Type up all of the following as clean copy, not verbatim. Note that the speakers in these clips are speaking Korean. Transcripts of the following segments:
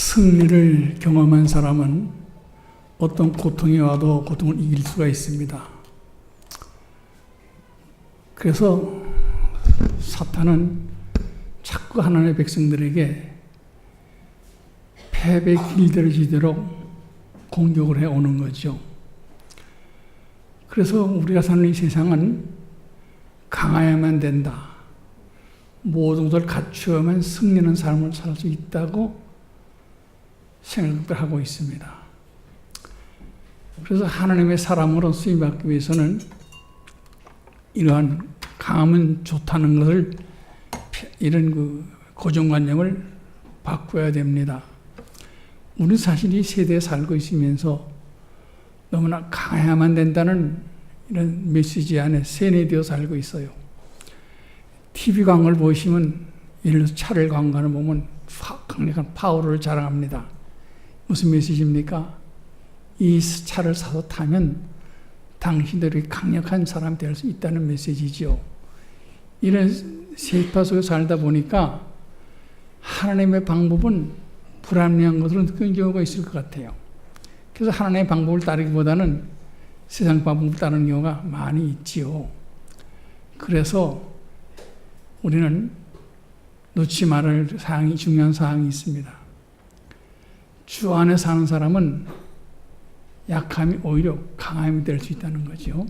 승리를 경험한 사람은 어떤 고통이 와도 고통을 이길 수가 있습니다. 그래서 사탄은 자꾸 하나님의 백성들에게 패배의 길들여지도록 공격을 해오는 거죠. 그래서 우리가 사는 이 세상은 강해야만 된다. 모든 것을 갖추어야만 승리하는 삶을 살 수 있다고 생각을 하고 있습니다. 그래서 하나님의 사람으로 쓰임받기 위해서는 이러한 강하면 좋다는 것을 이런 고정관념을 바꿔야 됩니다. 우리 사실 이 세대에 살고 있으면서 너무나 강해야만 된다는 이런 메시지 안에 세뇌되어 살고 있어요. TV 광고를 보시면 예를 들어서 차를 광고하는 보면 강력한 파워를 자랑합니다. 무슨 메시지입니까? 이 차를 사서 타면 당신들이 강력한 사람이 될 수 있다는 메시지죠. 이런 세파 속에 살다 보니까 하나님의 방법은 불합리한 것으로 느끼는 경우가 있을 것 같아요. 그래서 하나님의 방법을 따르기보다는 세상 방법을 따르는 경우가 많이 있지요. 그래서 우리는 놓지 말을 사항이, 중요한 사항이 있습니다. 주 안에 사는 사람은 약함이 오히려 강함이 될 수 있다는 거죠.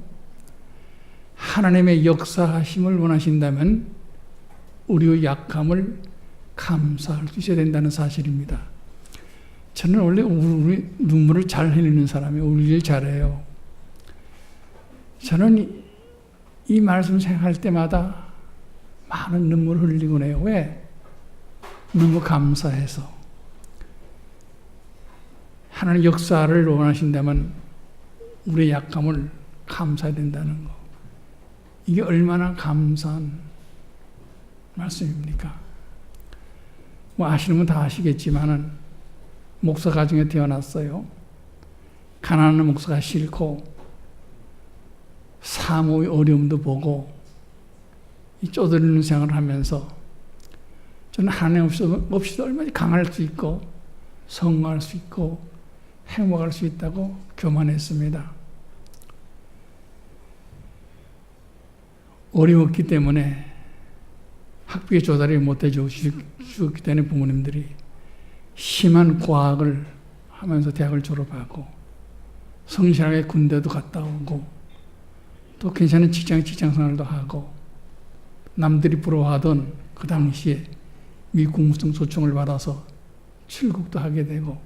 하나님의 역사하심을 원하신다면 우리의 약함을 감사할 수 있어야 된다는 사실입니다. 저는 원래 우리 눈물을 잘 흘리는 사람이에요. 울길 잘해요. 저는 이 말씀을 생각할 때마다 많은 눈물을 흘리곤 해요. 왜? 너무 감사해서. 하나님 역사를 원하신다면 우리의 약함을 감사해야 된다는 거. 이게 얼마나 감사한 말씀입니까? 뭐 아시는 분 다 아시겠지만은 목사 가정에 태어났어요. 가난한 목사가 싫고 사모의 어려움도 보고 이 쪼들리는 생활을 하면서 저는 하나님 없이도 얼마나 강할 수 있고 성공할 수 있고 행복할 수 있다고 교만했습니다. 어려웠기 때문에 학비에 조달을 못해 주었기 때문에 부모님들이 심한 고학을 하면서 대학을 졸업하고 성실하게 군대도 갔다 오고 또 괜찮은 직장 생활도 하고 남들이 부러워하던 그 당시에 미국무성 초청을 받아서 출국도 하게 되고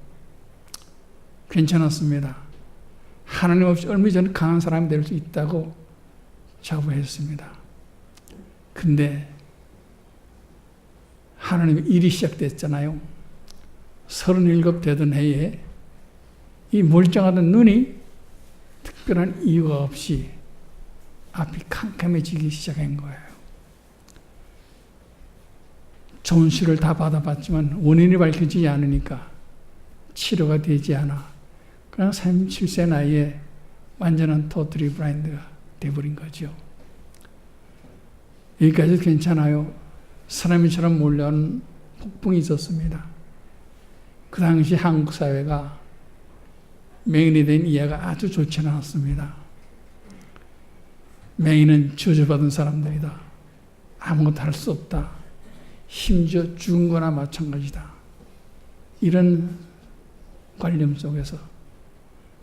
괜찮았습니다. 하나님 없이 얼마 전에 강한 사람이 될 수 있다고 자부했습니다. 근데 하나님의 일이 시작됐잖아요. 37 되던 해에 이 멀쩡하던 눈이 특별한 이유가 없이 앞이 캄캄해지기 시작한 거예요. 전수를 다 받아봤지만 원인이 밝혀지지 않으니까 치료가 되지 않아. 그냥 37세 나이에 완전한 토트리 브라인드가 돼버린 거죠. 여기까지 괜찮아요. 쓰나미처럼 몰려온 폭풍이 있었습니다. 그 당시 한국 사회가 맹인에 대한 이해가 아주 좋지 않았습니다. 맹인은 저주받은 사람들이다. 아무것도 할 수 없다. 심지어 죽은 거나 마찬가지다. 이런 관념 속에서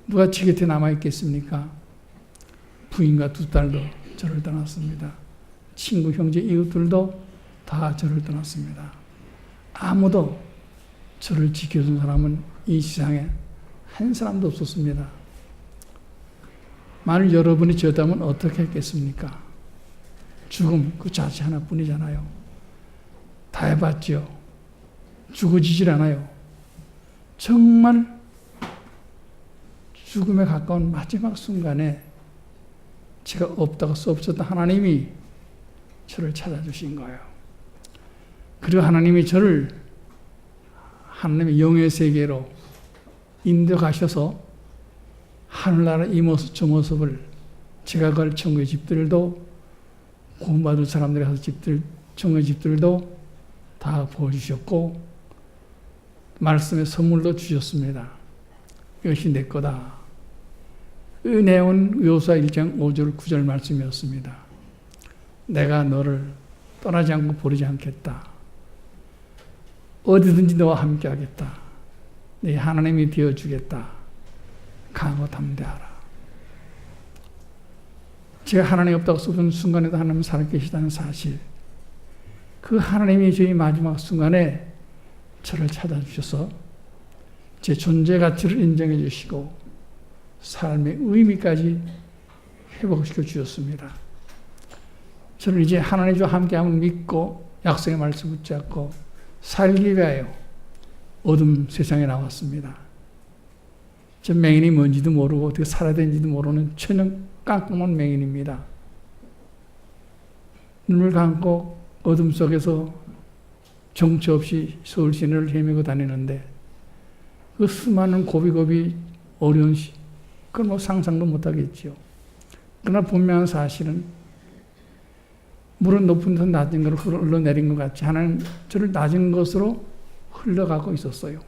누가 지 곁에 남아있겠습니까? 부인과 2딸도 저를 떠났습니다. 친구, 형제, 이웃들도 다 저를 떠났습니다. 아무도 저를 지켜준 사람은 이 세상에 한 사람도 없었습니다. 만일 여러분이 저였다면 어떻게 했겠습니까? 죽음 그 자체 하나뿐이잖아요. 다 해봤죠. 죽어지질 않아요. 정말 죽음에 가까운 마지막 순간에 제가 없다고 수 없었던 하나님이 저를 찾아주신 거예요. 그리고 하나님이 저를 하나님의 영의 세계로 인도가셔서 하늘나라 이 모습 저 모습을 제가 갈 천국의 집들도 구원받을 사람들이 가서 천국의 집들도 다 보여주셨고 말씀의 선물도 주셨습니다. 이것이 내 거다. 그 내용은 요수아 1장 5절 9절 말씀이었습니다. 내가 너를 떠나지 않고 버리지 않겠다. 어디든지 너와 함께 하겠다. 네 하나님이 되어주겠다. 강하고 담대하라. 제가 하나님 없다고 쓰던 순간에도 하나님 살아계시다는 사실, 그 하나님이 저희 마지막 순간에 저를 찾아주셔서 제 존재 가치를 인정해 주시고 삶의 의미까지 회복시켜 주셨습니다. 저는 이제 하나님과 함께함을 믿고 약속의 말씀 붙잡고 살기 위하여 어둠 세상에 나왔습니다. 저 맹인이 뭔지도 모르고 어떻게 살아야 되는지도 모르는 천연 깜깜한 맹인입니다. 눈을 감고 어둠 속에서 정처 없이 서울 시내를 헤매고 다니는데 그 수많은 고비고비 어려운 그걸 뭐 상상도 못하겠지요. 그러나 분명한 사실은 물은 높은 데서 낮은 것으로 흘러내린 것 같이 하나님 저를 낮은 것으로 흘러가고 있었어요.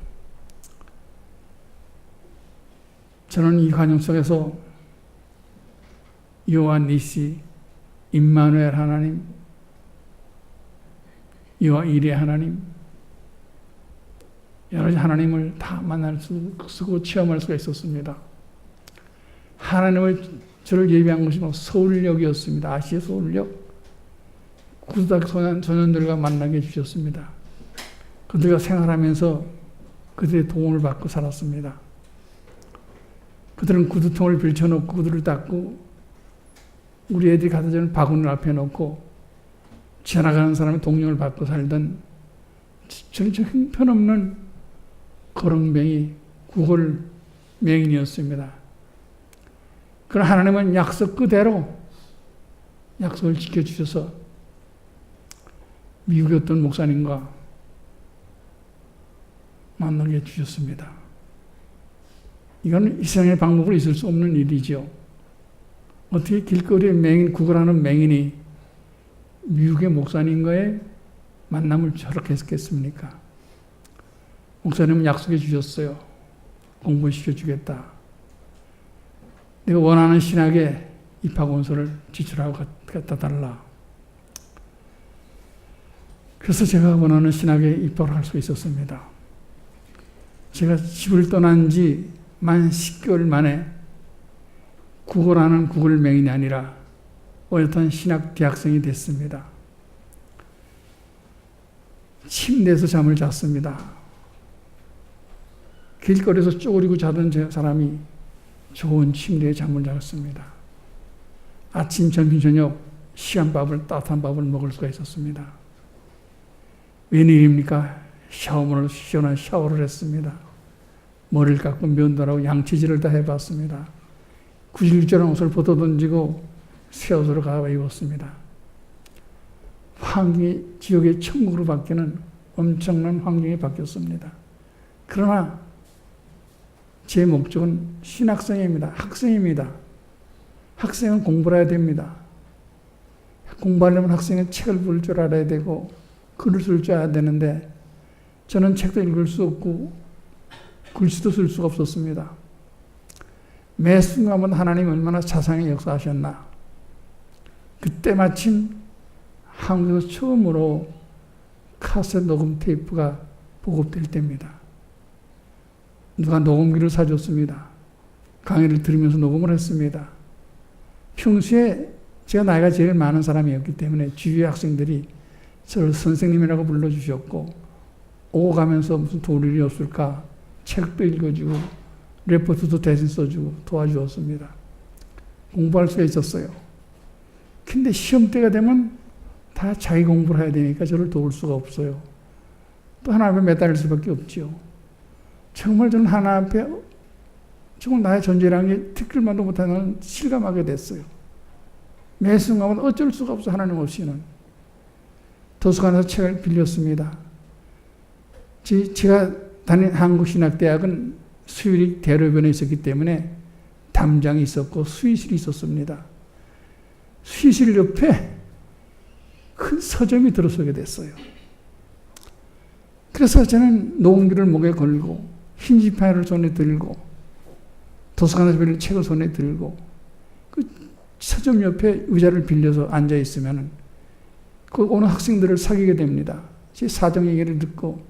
저는 이 과정 속에서 여호와 니시, 임마누엘 하나님, 여호와 이레 하나님, 여러 가지 하나님을 다 만날 수고 체험할 수가 있었습니다. 하나님을 저를 예비한 것이 서울역이었습니다. 아시아 서울역. 구두닥 소년들과 만나게 해주셨습니다. 그들과 생활하면서 그들의 도움을 받고 살았습니다. 그들은 구두통을 빌쳐놓고 구두를 닦고 우리 애들이 갖다 주는 바구니 앞에 놓고 지나가는 사람의 동력을 받고 살던 저는 저 형편없는 거렁뱅이 구걸 맹인이었습니다. 그러나 하나님은 약속 그대로 약속을 지켜주셔서 미국의 어떤 목사님과 만나게 해주셨습니다. 이건 이 세상의 방법으로 있을 수 없는 일이죠. 어떻게 길거리에 구걸하는 맹인이 미국의 목사님과의 만남을 저렇게 했겠습니까? 목사님은 약속해 주셨어요. 공부시켜 주겠다. 내가 원하는 신학에 입학원서를 지출하고 갖다 달라. 그래서 제가 원하는 신학에 입학을 할 수 있었습니다. 제가 집을 떠난 지 만 10개월 만에 구걸하는 구걸 맹인이 아니라 어엿한 신학 대학생이 됐습니다. 침대에서 잠을 잤습니다. 길거리에서 쪼그리고 자던 사람이 좋은 침대에 잠을 잤습니다. 아침, 점심, 저녁 시간밥을 따뜻한 밥을 먹을 수가 있었습니다. 웬일입니까? 샤워문을 시원한 샤워를 했습니다. 머리를 깎고 면도하고 양치질을 다 해봤습니다. 구질구질한 옷을 벗어던지고 새 옷으로 갈아 입었습니다. 환경이 지옥의 천국으로 바뀌는 엄청난 환경이 바뀌었습니다. 그러나 제 목적은 신학생입니다. 학생입니다. 학생은 공부를 해야 됩니다. 공부하려면 학생은 책을 볼 줄 알아야 되고 글을 쓸 줄 알아야 되는데 저는 책도 읽을 수 없고 글씨도 쓸 수가 없었습니다. 매 순간마다 하나님이 얼마나 자상히 역사하셨나. 그때 마침 한국에서 처음으로 카세트 녹음 테이프가 보급될 때입니다. 누가 녹음기를 사줬습니다. 강의를 들으면서 녹음을 했습니다. 평소에 제가 나이가 제일 많은 사람이었기 때문에 주위 학생들이 저를 선생님이라고 불러주셨고 오고 가면서 무슨 도울 일이 없을까 책도 읽어주고 레포트도 대신 써주고 도와주었습니다. 공부할 수가 있었어요. 근데 시험 때가 되면 다 자기 공부를 해야 되니까 저를 도울 수가 없어요. 또 하나 앞에 매달릴 수밖에 없죠. 정말 저는 하나 앞에 정말 나의 존재라는 게 티끌만도 못하는 실감하게 됐어요. 매 순간 어쩔 수가 없어 하나님 없이는. 도서관에서 책을 빌렸습니다. 제가 다닌 한국신학대학은 수유리 대로변에 있었기 때문에 담장이 있었고 수의실이 있었습니다. 수의실 옆에 큰 서점이 들어서게 됐어요. 그래서 저는 녹음기를 목에 걸고 흰 지팡이를 손에 들고 도서관에서 빌린 책을 손에 들고 그 서점 옆에 의자를 빌려서 앉아 있으면 그 오는 학생들을 사귀게 됩니다. 제 사정 얘기를 듣고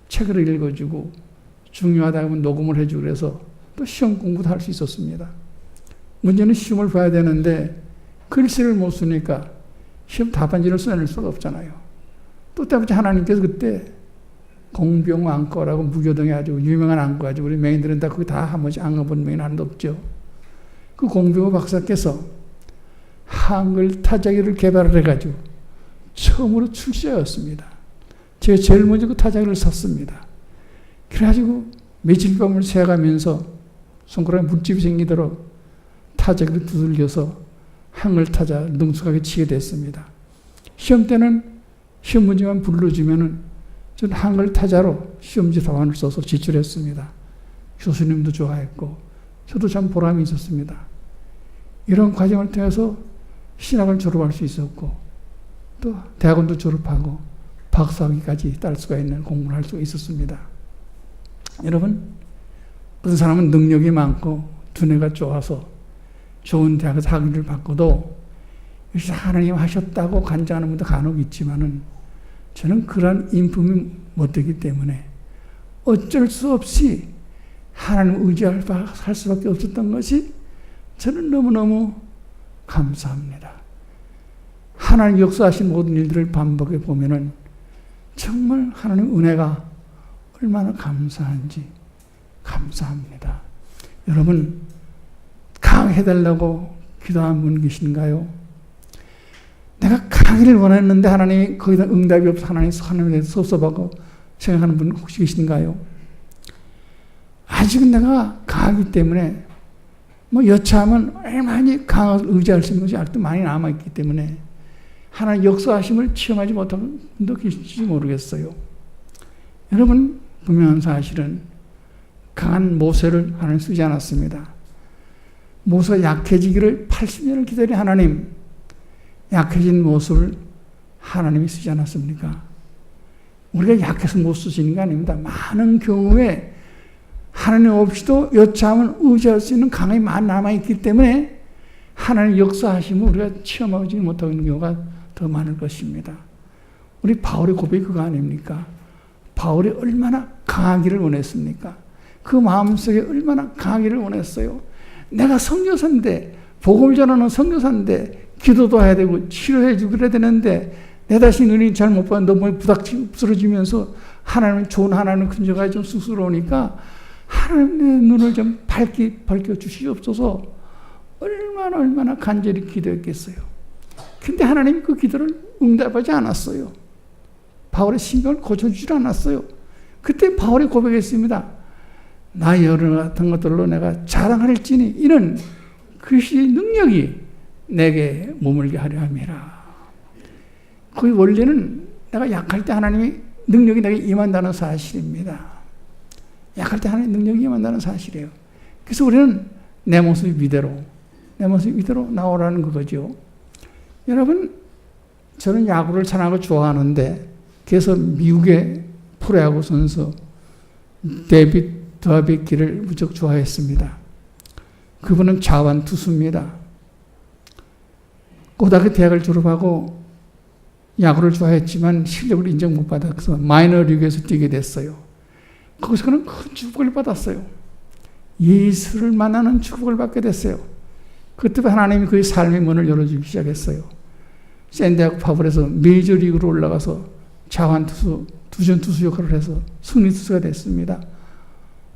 책을 읽어주고 중요하다 하면 녹음을 해주고 그래서 또 시험 공부도 할 수 있었습니다. 문제는 시험을 봐야 되는데 글씨를 못 쓰니까 시험 답안지를 써낼 수가 없잖아요. 또 때문에 하나님께서 그때 공병 앙과라고 무교동에 아주 유명한 앙과죠. 우리 맹인들은 다 거기 다 한 번씩 앙어본 맹인 하나도 없죠. 그 공병호 박사께서 한글 타자기를 개발을 해가지고 처음으로 출시하였습니다. 제가 제일 먼저 그 타자기를 샀습니다. 그래가지고 며칠 밤을 새가면서 손가락에 물집이 생기도록 타자기를 두들겨서 한글 타자 능숙하게 치게 됐습니다. 시험 때는 시험 문제만 불러주면은 저는 한글 타자로 시험지 답안을 써서 제출했습니다. 교수님도 좋아했고 저도 참 보람이 있었습니다. 이런 과정을 통해서 신학을 졸업할 수 있었고 또 대학원도 졸업하고 박사학위까지 딸 수가 있는 공부를 할 수 있었습니다. 여러분, 어떤 사람은 능력이 많고 두뇌가 좋아서 좋은 대학에서 학위를 받고도 역시 하나님 하셨다고 간증하는 분도 간혹 있지만은 저는 그러한 인품이 못되기 때문에 어쩔 수 없이 하나님 의지할 수밖에 없었던 것이 저는 너무너무 감사합니다. 하나님 역사하신 모든 일들을 반복해 보면은 정말 하나님 은혜가 얼마나 감사한지 감사합니다. 여러분, 강해달라고 기도한 분 계신가요? 내가 강의를 원했는데 하나님이 거기다 응답이 없어 하나님에 대해서 섭섭하고 생각하는 분 혹시 계신가요? 아직은 내가 강하기 때문에 뭐 여차하면 얼마나 강을 의지할 수 있는 것이 아직도 많이 남아있기 때문에 하나님 역사하심을 체험하지 못한 분도 계실지 모르겠어요. 여러분, 분명한 사실은 강한 모세를 하나님 쓰지 않았습니다. 모세가 약해지기를 80년을 기다린 하나님, 약해진 모습을 하나님이 쓰지 않았습니까? 우리가 약해서 못 쓰시는 게 아닙니다. 많은 경우에 하나님 없이도 여차하면 의지할 수 있는 강함이 많이 남아있기 때문에 하나님 역사하심을 우리가 체험하지 못하는 경우가 더 많을 것입니다. 우리 바울의 고백이 그거 아닙니까? 바울이 얼마나 강하기를 원했습니까? 그 마음속에 얼마나 강하기를 원했어요. 내가 선교사인데, 복음을 전하는 선교사인데, 기도도 해야 되고 치료해주고 그래야 되는데 내 자신 은혜 잘 못 받는 너무 부닥치면서 하나님은 좋은 하나님을 근저가 좀 쑥스러우니까 하나님의 눈을 좀 밝혀 주시옵소서. 얼마나 간절히 기도했겠어요. 근데 하나님 그 기도를 응답하지 않았어요. 바울의 신병을 고쳐주지 않았어요. 그때 바울이 고백했습니다. 나의 여러 같은 것들로 내가 자랑할지니 이는 그리스도의 능력이 내게 머물게 하려 함이라. 그 원리는 내가 약할 때 하나님이 능력이 내게 임한다는 사실입니다. 약할 때 하나님의 능력이 임한다는 사실이에요. 그래서 우리는 내 모습 이대로 나오라는 그거죠. 여러분, 저는 야구를 잘하고 좋아하는데 그래서 미국의 프로야구 선수 데이빗 드와베키를 무척 좋아했습니다. 그분은 좌완 투수입니다. 고등학교 대학을 졸업하고 야구를 좋아했지만 실력을 인정 못 받아서 마이너 리그에서 뛰게 됐어요. 거기서 그는 큰 축복을 받았어요. 예수를 만나는 축복을 받게 됐어요. 그때 하나님이 그의 삶의 문을 열어주기 시작했어요. 샌디아고 파블에서 메이저리그로 올라가서 좌완 투수, 두전 투수 역할을 해서 승리 투수가 됐습니다.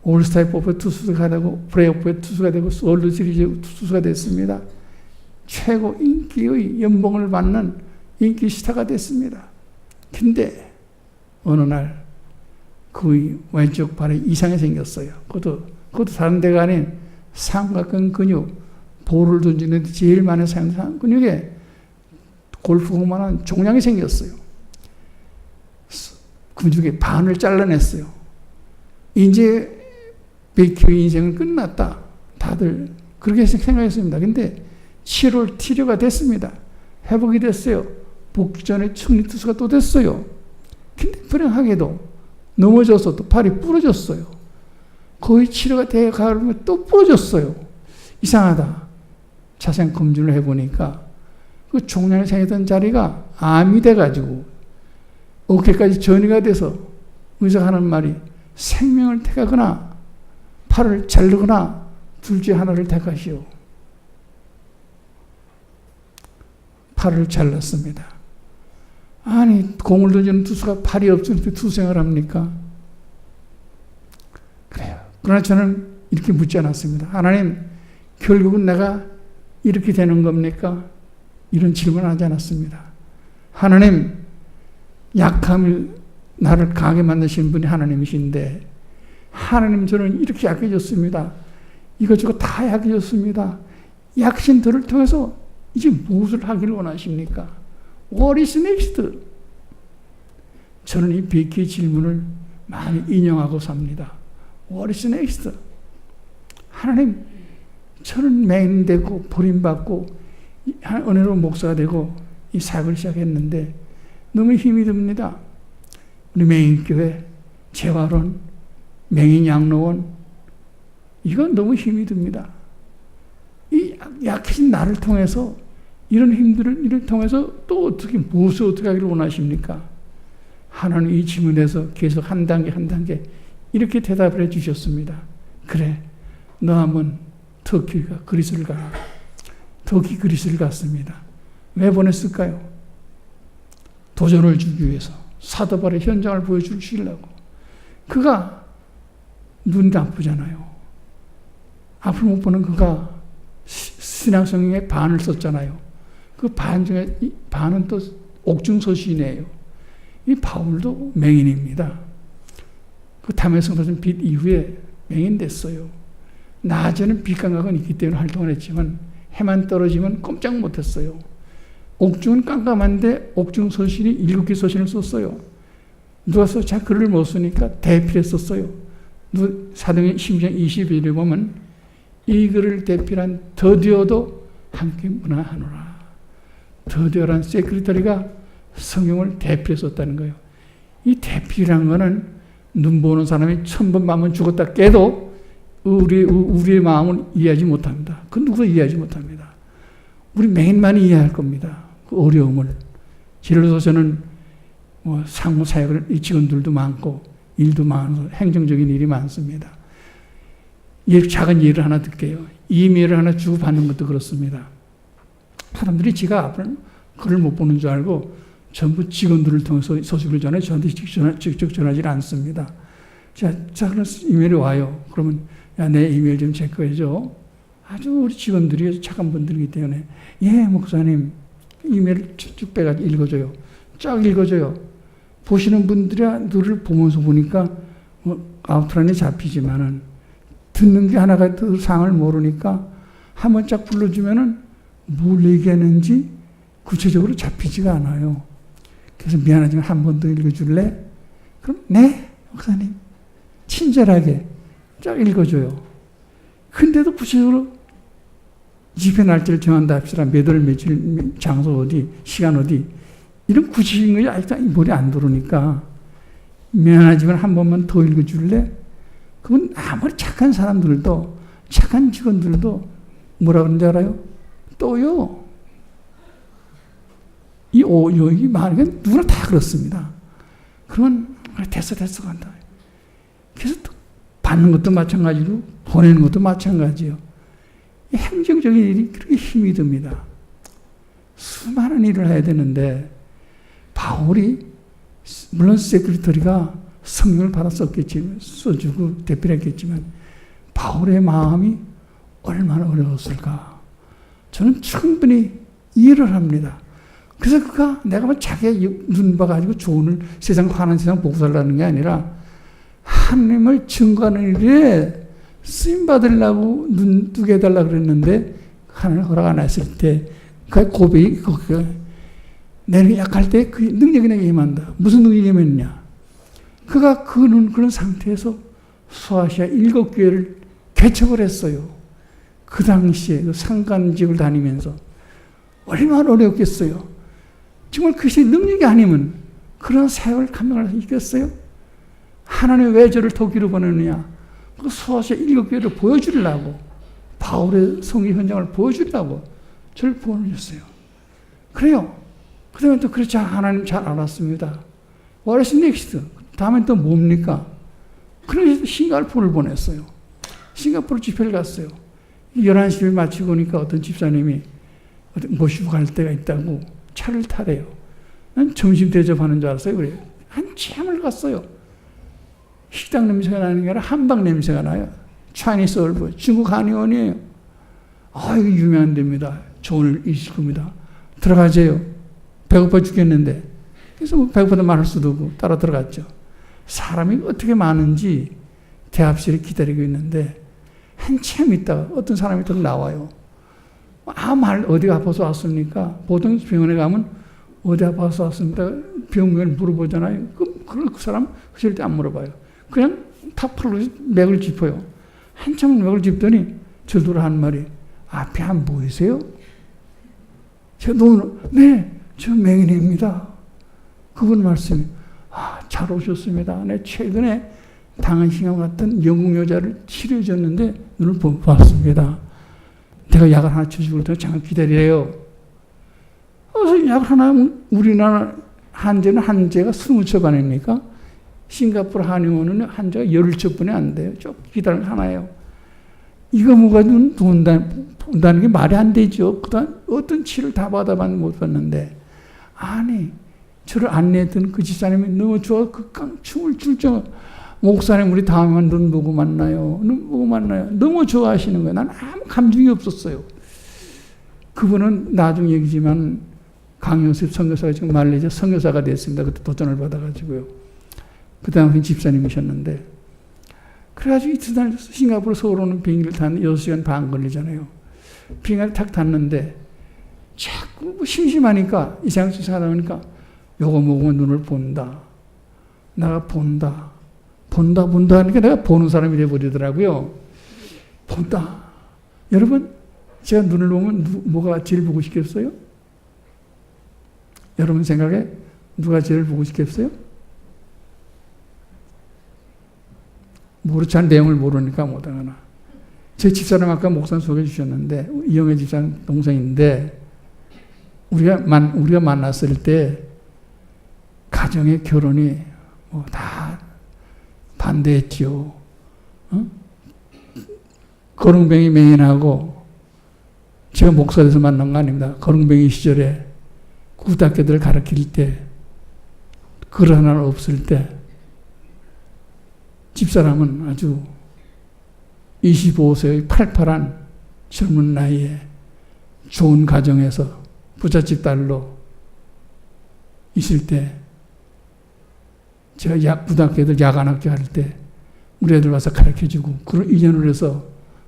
올스타에 뽑혀 투수가 되고 플레이오프에 투수가 되고 월드시리즈 투수가 됐습니다. 최고 인기의 연봉을 받는 인기 스타가 됐습니다. 근데 어느 날 그의 왼쪽 발에 이상이 생겼어요. 그것도 다른 데가 아닌 삼각근 근육, 볼을 던지는데 제일 많이 사용하는 근육에 골프공만한 종양이 생겼어요. 근육의 반을 잘라냈어요. 이제 베키의 인생은 끝났다. 다들 그렇게 생각했습니다. 근데 7월 치료가 됐습니다. 회복이 됐어요. 복귀 전에 승리 투수가 또 됐어요. 근데 불행하게도 넘어져서 또 팔이 부러졌어요. 거의 치료가 돼 가면 또 부러졌어요. 이상하다. 자세한 검진을 해보니까 그 종양이 생겼던 자리가 암이 돼가지고 어깨까지 전이가 돼서 의사가 하는 말이 생명을 택하거나 팔을 자르거나 둘 중에 하나를 택하시오. 팔을 잘랐습니다. 아니 공을 던지는 투수가 팔이 없으니까 투수생활 합니까? 그래요. 그러나 저는 이렇게 묻지 않았습니다. 하나님, 결국은 내가 이렇게 되는 겁니까? 이런 질문을 하지 않았습니다. 하나님, 약함을 나를 강하게 만드신 분이 하나님이신데 하나님 저는 이렇게 약해졌습니다. 이것저것 다 약해졌습니다. 약신 저를 통해서 이제 무엇을 하기를 원하십니까? What is next? 저는 이 베키의 질문을 많이 인용하고 삽니다. What is next? 하나님, 저는 맹인되고 버림받고 은혜로운 목사가 되고 이 사역을 시작했는데 너무 힘이 듭니다. 우리 맹인교회, 재활원, 맹인양로원, 이건 너무 힘이 듭니다. 이 약해진 나를 통해서 이런 힘들을 이를 통해서 또 어떻게 무엇을 어떻게 하기를 원하십니까? 하나님 이 질문에서 계속 한 단계 한 단계 이렇게 대답을 해 주셨습니다. 그래, 너 한번 터키가 그리스를 가라. 터키 그리스를 갔습니다. 왜 보냈을까요? 도전을 주기 위해서 사도 바울의 현장을 보여주시려고. 그가 눈이 나쁘잖아요. 앞을 못 보는 그가 신앙성경의 반을 썼잖아요. 그 반 중에 반은 또 옥중서신이에요. 이 바울도 맹인입니다. 그 담에서 빛 이후에 맹인 됐어요. 낮에는 빛 감각은 있기 때문에 활동을 했지만 해만 떨어지면 꼼짝 못했어요. 옥중은 깜깜한데 옥중서신이 7개 서신을 썼어요. 누가서 자 글을 못 쓰니까 대필에 썼어요. 사도행전 12장 20일에 보면 이 글을 대필한 더디어도 함께 문화하노라. 더디어란 세크리터리가 성경을 대필해 썼다는 거예요. 이 대필이라는 거는 눈 보는 사람이 1000번 마음은 죽었다 깨도 우리의 마음을 이해하지 못합니다. 그 누구도 이해하지 못합니다. 우리 맹인만이 이해할 겁니다. 그 어려움을. 예를 들어서 저는 상무 사역을 이 직원들도 많고 일도 많아서 행정적인 일이 많습니다. 작은 예를 하나 들게요. 이메일을 하나 주고받는 것도 그렇습니다. 사람들이 지가 앞을 글을 못 보는 줄 알고 전부 직원들을 통해서 소식을 전해 저한테 직접 전하지 않습니다. 자, 그럼 이메일이 와요. 그러면 야, 내 이메일 좀 체크해줘. 아주 우리 직원들이 착한 분들이기 때문에 예, 목사님 이메일 쭉 빼가지고 읽어줘요. 쫙 읽어줘요. 보시는 분들이 너를 보면서 보니까 아웃라인에 잡히지만은 듣는 게 하나가 그 상을 모르니까 한번 쫙 불러주면은 뭘 얘기하는지 구체적으로 잡히지가 않아요. 그래서 미안하지만 한 번 더 읽어줄래? 그럼 네, 목사님. 친절하게 쫙 읽어줘요. 근데도 구체적으로 집회 날짜를 정한다 합시다. 몇 월 며칠 장소 어디 시간 어디 이런 구체적인 것이 아직도 머리에 안 들어오니까 미안하지만 한 번만 더 읽어줄래? 그건 아무리 착한 사람들도 착한 직원들도 뭐라 그러는지 알아요? 또요. 이 말은 누구나 다 그렇습니다. 그러면 됐어 간다. 그래서 또 받는 것도 마찬가지로 보내는 것도 마찬가지예요. 행정적인 일이 그렇게 힘이 듭니다. 수많은 일을 해야 되는데 바울이 물론 세크리터리가 성령을 받아 썼겠지만 써주고 대필했겠지만 바울의 마음이 얼마나 어려웠을까. 저는 충분히 이해를 합니다. 그래서 그가 내가 뭐 자기의 눈 봐가지고 조언을 세상 화난 세상 보고 살라는 게 아니라 하나님을 증거하는 일에 쓰임 받으려고 눈 뜨게 해달라 그랬는데 하나님 허락 안 했을 때 그 고백이 내가 약할 때 그 능력이 내게 임한다. 무슨 능력이 임했냐? 그가 그런 상태에서 소아시아 7교회를 개척을 했어요. 그 당시에 그 상간직을 다니면서 얼마나 어렵겠어요. 정말 그것이 능력이 아니면 그런 사역을 감당할 수 있겠어요? 하나님 왜 저를 독일로 보내느냐? 그 소아시아 7교회를 보여주려고, 바울의 성의 현장을 보여주려고 저를 보내줬어요. 그래요. 그 다음에 또 그렇지, 하나님 잘 알았습니다. What is next? 다음엔 또 뭡니까? 그래서 싱가포르를 보냈어요. 싱가포르 집회를 갔어요. 11시를 마치고 오니까 어떤 집사님이 모시고 갈 때가 있다고 차를 타래요. 난 점심 대접하는 줄 알았어요. 그래요. 한참을 갔어요. 식당 냄새가 나는 게 아니라 한방 냄새가 나요. 차이니스 얼브, 중국 한의원이에요. 아, 이거 유명한 데입니다. 좋은 일 있을 겁니다. 들어가세요. 배고파 죽겠는데. 그래서 뭐 배고파도 말할 수도 없고 따라 들어갔죠. 사람이 어떻게 많은지 대합실에 기다리고 있는데 한참 있다가 어떤 사람이 딱 나와요. 말 어디가 아파서 왔습니까? 보통 병원에 가면 어디 아파서 왔습니까? 병원을 물어보잖아요. 그 사람 절대 안 물어봐요. 그냥 탁 팔로 맥을 짚어요. 한참 맥을 짚더니 저더러 한 말이, 앞에 안 보이세요? 제가 너무, 네, 저 맹인입니다. 그분 말씀이, 잘 오셨습니다. 네, 최근에 당신과 같은 영국 여자를 치료해줬는데 눈을 봤습니다. 내가 약을 하나 주시고 잠깐 기다리래요. 그래서 약을 하나 하면 우리나라 한제는 한제가 20첩 아닙니까? 싱가포르 한의원은 한제가 10첩분이 안 돼요. 좀 기다리면 하나예요. 이거 뭐가 눈 본다는 게 말이 안 되죠. 그다음 어떤 치료를 다 받아봤는데 못 받는데, 아니 저를 안내했던 그 집사님이 너무 좋아 춤을 출 정도. 목사님 우리 다음에 눈 보고 만나요. 눈 보고 만나요. 너무 좋아하시는 거예요. 난 아무 감정이 없었어요. 그분은 나중 얘기지만 강영섭 선교사가 지금 말레이시아 선교사가 됐습니다. 그때 도전을 받아가지고요. 그 당시 집사님이셨는데, 그래가지고 이튿날 싱가포르 서울 오는 비행기를 탔는데 6시간 반 걸리잖아요. 비행기를 탁 탔는데 자꾸 뭐 심심하니까 이상하게 하다 보니까 요거 먹으면 눈을 본다. 내가 본다 하니까 내가 보는 사람이 돼버리더라고요. 본다. 여러분, 제가 눈을 보면 뭐가 제일 보고 싶겠어요? 여러분 생각에 누가 제일 보고 싶겠어요? 잘 내용을 모르니까 못하거나. 제 집사람 아까 목사님 소개해 주셨는데, 이영애 집사람 동생인데, 우리가 만났을 때, 가정의 결혼이 다 반대했지요. 거릉뱅이 맹인하고, 제가 목사 돼서 만난 거 아닙니다. 거릉뱅이 시절에 구닥개들 가르칠 때, 글 하나 없을 때, 집사람은 아주 25세의 팔팔한 젊은 나이에 좋은 가정에서 부잣집 딸로 있을 때, 제가 고등학교들 야간학교 할 때 우리 애들 와서 가르쳐주고 그런 인연을 해서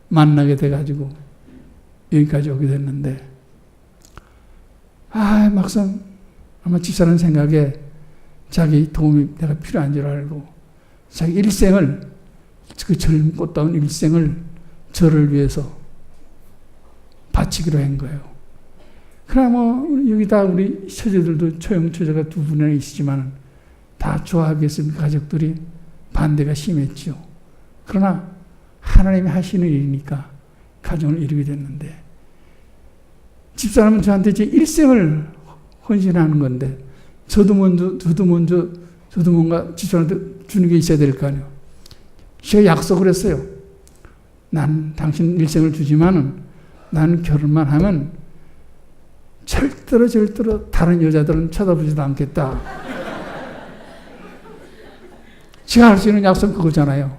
만나게 돼가지고 여기까지 오게 됐는데, 막상 아마 집사람 생각에 자기 도움이 내가 필요한 줄 알고 자기 일생을, 그 젊고 꽃다운 일생을 저를 위해서 바치기로 한 거예요. 그럼 뭐 여기 다 우리 처제들도 처형처제가 2분이나 있지만 다 좋아하겠습니까? 가족들이 반대가 심했죠. 그러나 하나님이 하시는 일이니까 가정을 이루게 됐는데, 집사람은 저한테 제 일생을 헌신하는 건데, 저도 뭔가 집사람한테 주는 게 있어야 될 거 아니에요. 제가 약속을 했어요. 난 당신 일생을 주지만은 나는 결혼만 하면 절대로 다른 여자들은 쳐다보지도 않겠다. 제가 할 수 있는 약속은 그거잖아요.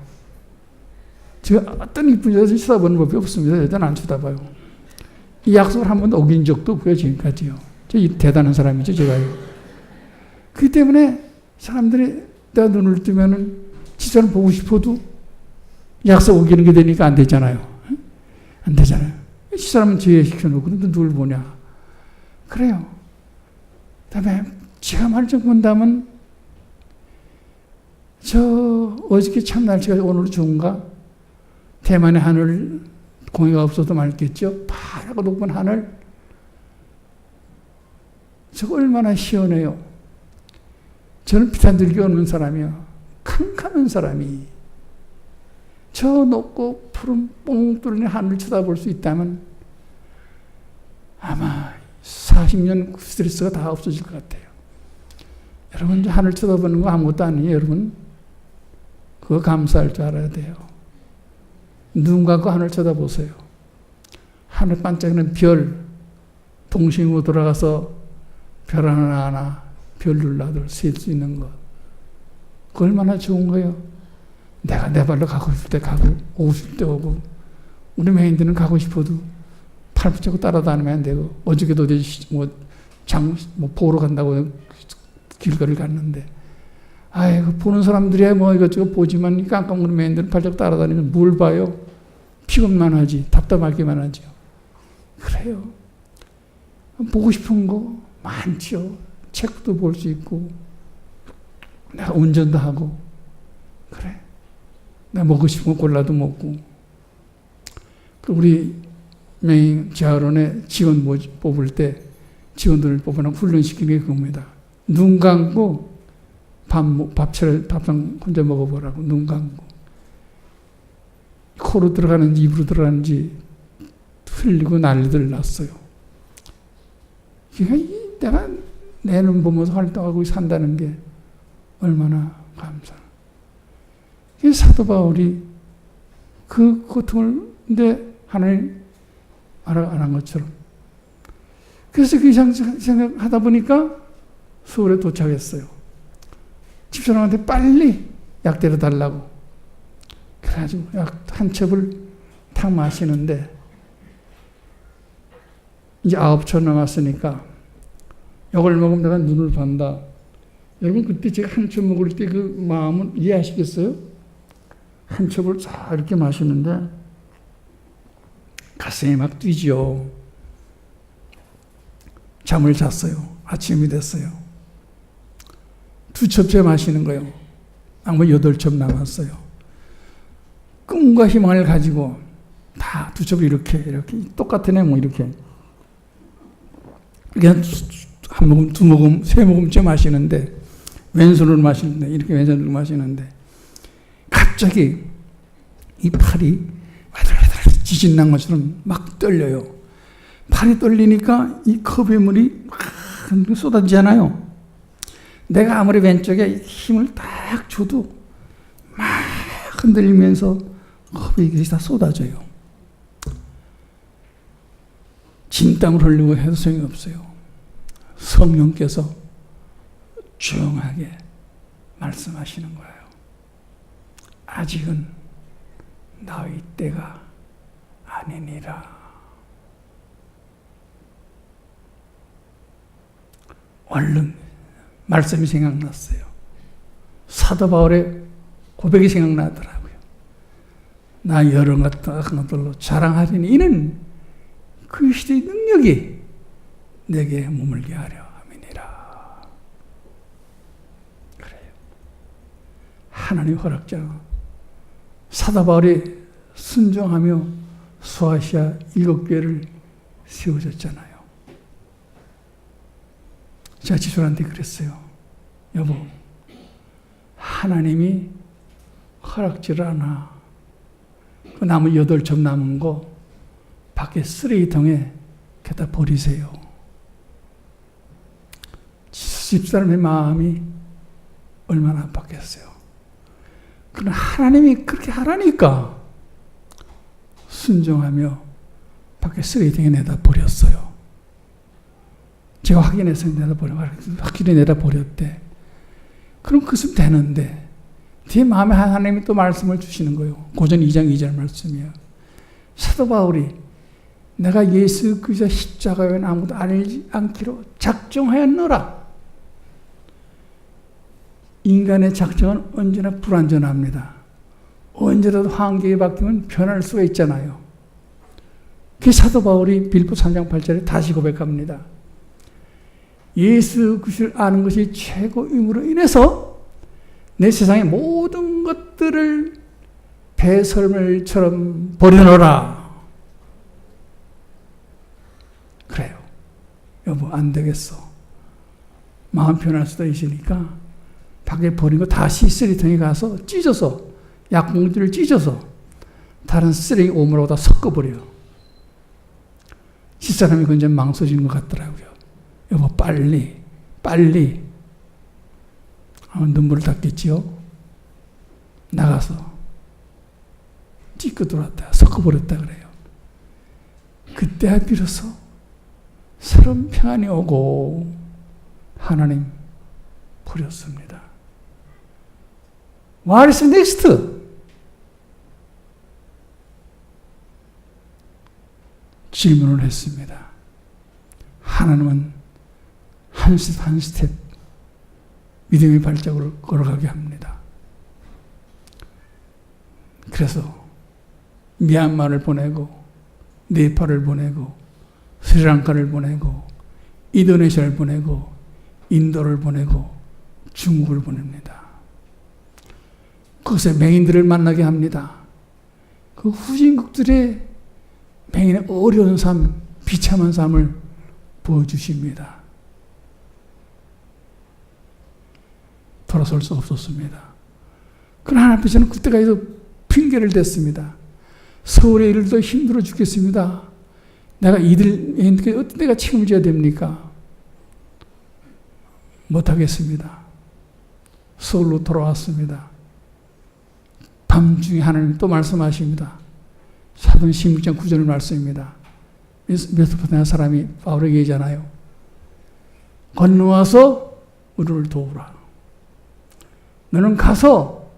제가 어떤 이쁜 여자를 쳐다보는 법이 없습니다. 여자는 안 쳐다봐요. 이 약속을 한 번도 어긴 적도 없고요, 지금까지요. 저 대단한 사람이죠, 제가요. 그렇기 때문에 사람들이 내가 눈을 뜨면은 집사람 보고 싶어도 약속 어기는 게 되니까 안 되잖아요. 안 되잖아요. 집사람은 제외시켜놓고 그런데 누굴 보냐. 그래요. 그 다음에 제가 말을 좀 본다면, 어저께 참 날씨가 오늘 좋은가? 대만의 하늘, 공해가 없어도 맑겠죠? 파랗고 높은 하늘. 저거 얼마나 시원해요. 저는 비탄들기 없는 사람이요. 캄캄한 사람이 저 높고 푸른 뽕 뚫린 하늘을 쳐다볼 수 있다면 아마 40년 스트레스가 다 없어질 것 같아요. 여러분, 하늘 쳐다보는 거 아무것도 아니에요. 여러분, 그거 감사할 줄 알아야 돼요. 눈 감고 하늘 쳐다보세요. 하늘 반짝이는 별, 동심으로 돌아가서 별 하나하나, 별 둘러들 셀 수 있는 것. 그 얼마나 좋은 거예요. 내가 내 발로 가고 싶을 때 가고, 오고 싶을 때 오고, 우리 매인들은 가고 싶어도 팔 붙잡고 따라다니면 안 되고, 어저께도 보러 간다고 길거리를 갔는데, 아이고, 보는 사람들이야 뭐 이것저것 보지만, 이 깜깜한 매인들은 팔 잡고 따라다니면 뭘 봐요? 피곤만 하지, 답답하기만 하죠. 그래요. 보고 싶은 거 많죠. 책도 볼 수 있고, 내가 운전도 하고, 그래. 내가 먹고 싶은 거 골라도 먹고. 우리 메인 재활원에 직원 뽑을 때 직원들을 뽑으면 훈련시키는 게 그겁니다. 눈 감고 밥상 혼자 먹어보라고. 눈 감고. 코로 들어가는지 입으로 들어가는지 흘리고 난리들 났어요. 내가 내 눈 보면서 활동하고 산다는 게 얼마나 감사해요. 사도 바울이 그 고통을 하나님 알아간 것처럼. 그래서 그 생각하다 보니까 서울에 도착했어요. 집사람한테 빨리 약 데려달라고. 그래가지고 약 한 첩을 탁 마시는데, 이제 9첩 남았으니까 이걸 먹으면 내가 눈을 반다. 여러분, 그때 제가 한 첩 먹을 때 그 마음은 이해하시겠어요? 한 첩을 쫙 이렇게 마시는데 가슴이 막 뛰죠. 잠을 잤어요. 아침이 됐어요. 2첩째 마시는 거예요. 아마 8첩 남았어요. 꿈과 희망을 가지고 다 2첩을 이렇게 똑같은 애 뭐 이렇게 한 모금, 2모금, 3모금째 마시는데, 왼손으로 마시는데, 이렇게 왼손으로 마시는데, 갑자기 이 팔이 와들와들 지진 난 것처럼 막 떨려요. 팔이 떨리니까 이 컵의 물이 막 쏟아지잖아요. 내가 아무리 왼쪽에 힘을 딱 줘도 막 흔들리면서 컵이 다 쏟아져요. 진땀을 흘리고 해도 소용이 없어요. 성령께서 조용하게 말씀하시는 거예요. 아직은 나의 때가 아니니라. 얼른 말씀이 생각났어요. 사도 바울의 고백이 생각나더라고요. 나 여러 것들로 자랑하리니 이는 그 시대의 능력이 내게 머물게 하려 함이니라. 그래요. 하나님 허락자로 사도 바울이 순종하며 소아시아 7교회를 세워줬잖아요. 제가 지소한테 그랬어요. 여보, 하나님이 허락지를 않아. 그 나무 8첩 남은 거 밖에 쓰레기통에 갖다 버리세요. 집사람의 마음이 얼마나 아팠겠어요. 그러나 하나님이 그렇게 하라니까 순종하며 밖에 쓰레기통에 내다 버렸어요. 제가 확인해서 확실히 내다 버렸대. 그럼 그것은 되는데 제 마음에 하나님이 또 말씀을 주시는 거예요. 고전 2장 2절 말씀이에요. 사도 바울이 내가 예수 그리스도 십자가 외에는 아무도 알지 않기로 작정하였노라. 인간의 작정은 언제나 불완전합니다. 언제라도 환경이 바뀌면 변할 수가 있잖아요. 그 사도 바울이 빌립보 3장 8절에 다시 고백합니다. 예수 그리스도를 아는 것이 최고임으로 인해서 내 세상의 모든 것들을 배설물처럼 버려놓으라. 그래요. 여보, 안 되겠어. 마음 변할 수도 있으니까 밖에 버린 거 다시 쓰레기통에 가서 찢어서, 약봉지를 찢어서 다른 쓰레기 오물하고 다 섞어버려요. 집사람이 그건 좀 망설여진 것 같더라고요. 여보, 빨리. 눈물을 닦겠지요. 나가서 찢고 들어왔다. 섞어버렸다 그래요. 그때야 비로소 새로운 평안이 오고 하나님 버렸습니다. What is next? 질문을 했습니다. 하나님은 한 스텝 한 스텝 믿음의 발자국을 걸어가게 합니다. 그래서 미얀마를 보내고 네팔을 보내고 스리랑카를 보내고 인도네시아를 보내고 인도를 보내고 중국을 보냅니다. 그것에 맹인들을 만나게 합니다. 그 후진국들의 맹인의 어려운 삶, 비참한 삶을 보여주십니다. 돌아설 수 없었습니다. 그러나 하나님 앞에서는 그때까지도 핑계를 댔습니다. 서울의 일도 힘들어 죽겠습니다. 내가 이들에게 어떤 내가 책임을 져야 됩니까? 못하겠습니다. 서울로 돌아왔습니다. 밤중에 하나님이 또 말씀하십니다. 사도행 16장 9절 말씀입니다. 메소포타미아 사람이 바울에게 얘기하잖아요. 건너와서 우리를 도우라. 너는 가서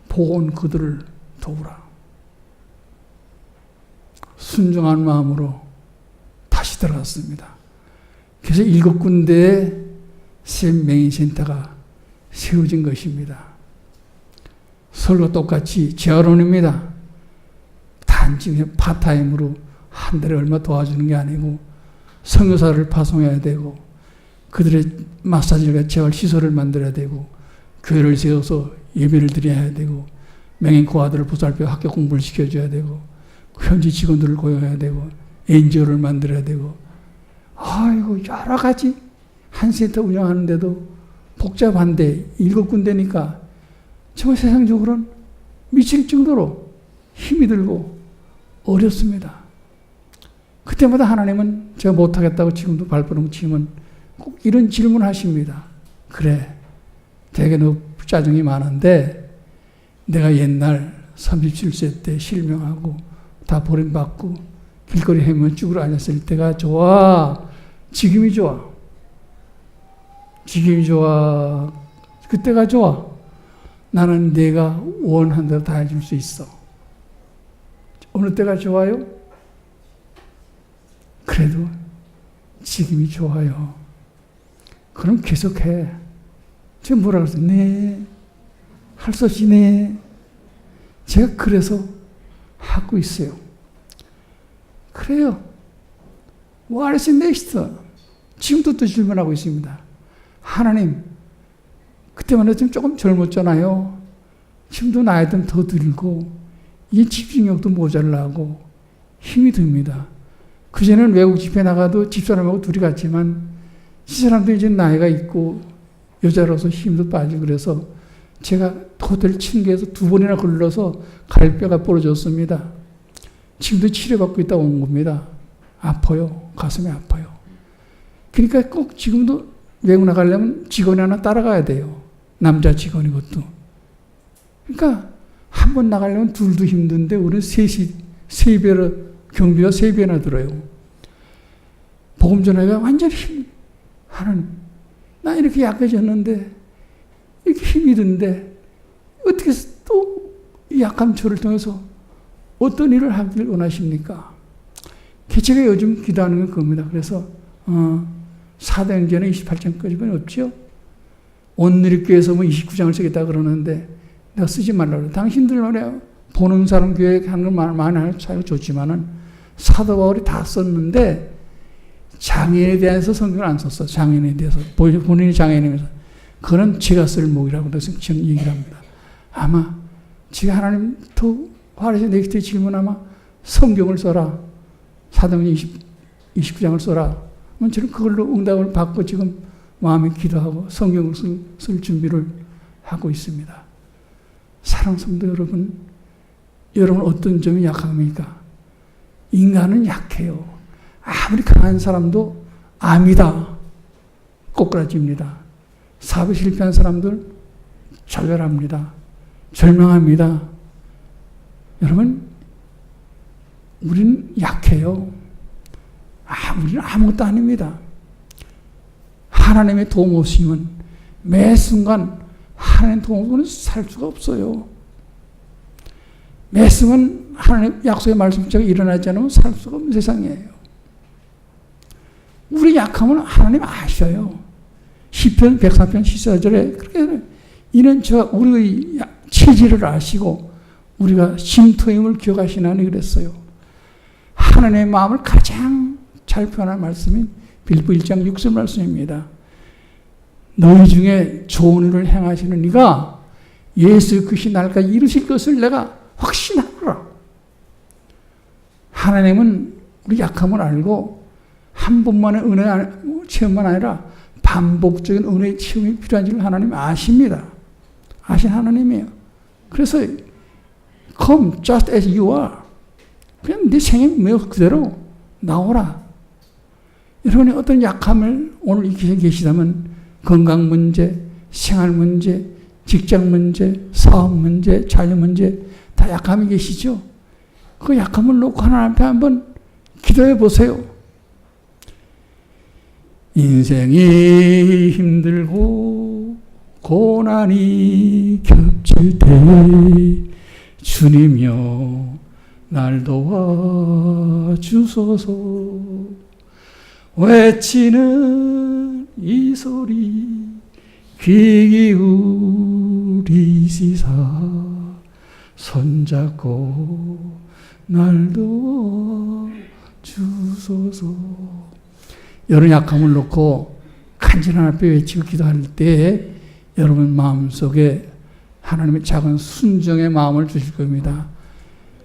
보온 그들을 도우라. 순종한 마음으로 다시 들어갔습니다. 그래서 7군데의 맹인센터가 세워진 것입니다. 서울과 똑같이 재활원입니다. 단지 파타임으로 한 달에 얼마 도와주는 게 아니고 선교사를 파송해야 되고 그들의 마사지와 재활시설을 만들어야 되고 교회를 세워서 예배를 드려야 되고 맹인 고아들을 보살펴 학교 공부를 시켜줘야 되고 현지 직원들을 고용해야 되고 NGO를 만들어야 되고 아이고 여러 가지 한 센터 운영하는데도 복잡한데 7군데니까 정말 세상적으로는 미칠 정도로 힘이 들고 어렵습니다. 그때마다 하나님은 제가 못하겠다고 지금도 발버둥 치면 꼭 이런 질문을 하십니다. 그래, 되게 너 짜증이 많은데 내가 옛날 37세 때 실명하고 다 버림받고 길거리 헤매며 쭈그려 앉았을 때가 좋아? 지금이 좋아? 지금이 좋아? 그때가 좋아? 나는 내가 원하는 대로 다 해줄 수 있어. 어느 때가 좋아요? 그래도 지금이 좋아요. 그럼 계속해. 제가 뭐라 그랬어요? 네. 할 수 없이 네. 제가 그래서 하고 있어요. 그래요. What is next? 지금도 또 질문하고 있습니다. 하나님, 그때만 해도 조금 젊었잖아요. 지금도 나이 좀 더 들고, 이 집중력도 모자라고 힘이 듭니다. 그전에는 외국 집회 나가도 집사람하고 둘이 갔지만, 집사람도 이제 나이가 있고, 여자로서 힘도 빠지고 그래서 제가 호텔 침대에서 2번이나 걸러서 갈비뼈가 부러졌습니다. 지금도 치료받고 있다 온 겁니다. 아파요. 가슴이 아파요. 그러니까 꼭 지금도 외국 나가려면 직원이 하나 따라가야 돼요. 남자 직원이 것도. 그러니까 한 번 나가려면 둘도 힘든데 우리는 세 배로 경비가 3배나 들어요. 복음 전하기가 완전히 하나님, 나 이렇게 약해졌는데 이렇게 힘이 드는데 어떻게 또 이 약한 저를 통해서 어떤 일을 하길 원하십니까? 제가 요즘 기도하는 건 그겁니다. 그래서 사도행전에 28장까지는 없죠. 온누리교회에서 29장을 쓰겠다 그러는데 내가 쓰지 말라고 그래. 당신들 말이야. 보는 사람 교회 하는 걸 많이 하는 차이가 좋지만은 사도 바울이 다 썼는데 장애인에 대해서 성경을 안 썼어. 장애인에 대해서. 본인이 장애인이면서. 그건 제가 쓸 목이라고 그래서 저는 얘기를 합니다. 아마 지가 하나님 더 화려해서 넥스트 질문 아마 성경을 써라. 사도행전 29장을 써라. 저는 그걸로 응답을 받고 지금 마음에 기도하고 성경을 쓸 준비를 하고 있습니다. 사랑하는 성도 여러분, 여러분 어떤 점이 약합니까? 인간은 약해요. 아무리 강한 사람도 암이다. 꼬꾸라집니다. 사업에 실패한 사람들 절멸합니다. 절망합니다. 여러분, 우리는 약해요. 우리는 아무것도 아닙니다. 하나님의 도움 없으면 매 순간 하나님 도움 없이는 살 수가 없어요. 매 순간 하나님 약속의 말씀처럼 일어나지 않으면 살 수가 없는 세상이에요. 우리 약함은 하나님 아셔요. 시편 104편 14절에 그렇게 이는 저 우리의 체질을 아시고 우리가 쉼터임을 기억하시나니 그랬어요. 하나님의 마음을 가장 잘 표현한 말씀인 빌립보 1장 6절 말씀입니다. 너희 중에 좋은 일을 행하시는 이가 예수 그리스도의 날까지 이루실 것을 내가 확신하노라. 하나님은 우리 약함을 알고 한 번만의 은혜 체험만 아니라 반복적인 은혜의 체험이 필요한지를 하나님 아십니다. 아신 하나님이에요. 그래서 come just as you are. 그냥 네 생애 그대로 나오라. 여러분이 어떤 약함을 오늘 이 기회에 계시다면 건강 문제, 생활 문제, 직장 문제, 사업 문제, 자녀 문제 다 약함이 계시죠? 그 약함을 놓고 하나님 앞에 한번 기도해 보세요. 인생이 힘들고 고난이 겹칠 때 주님이여 날 도와주소서. 외치는 이 소리 귀 기울이시사 손잡고 날 도와주소서. 여러분 약함을 놓고 간절한 앞에 외치고 기도할 때 여러분 마음속에 하나님의 작은 순종의 마음을 주실 겁니다.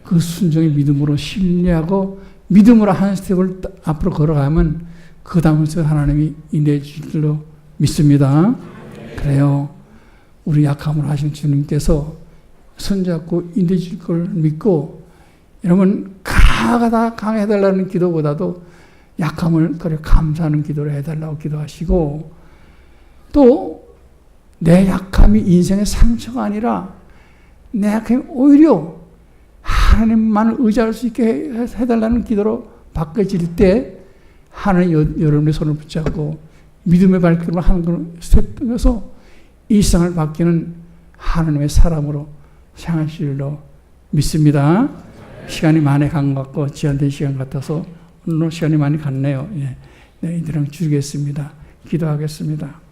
그 순종의 믿음으로 신뢰하고 믿음으로 한 스텝을 앞으로 걸어가면 그 다음부터 하나님이 인도해 주실 줄로 믿습니다. 그래요. 우리 약함을 하신 주님께서 손잡고 인도해 주실 걸 믿고 여러분 강해달라는 기도보다도 약함을 감사하는 기도를 해달라고 기도하시고 또 내 약함이 인생의 상처가 아니라 내 약함이 오히려 하나님만을 의지할 수 있게 해달라는 기도로 바꿔질 때 하나님 여러분의 손을 붙잡고 믿음의 발걸음을 하는 걸 스텝에서 이 세상을 바뀌는 하나님의 사람으로 생활하실 줄로 믿습니다. 시간이 많이 간 것 같고 제한된 시간 같아서 오늘 시간이 많이 갔네요. 네, 이들랑 줄이겠습니다. 기도하겠습니다.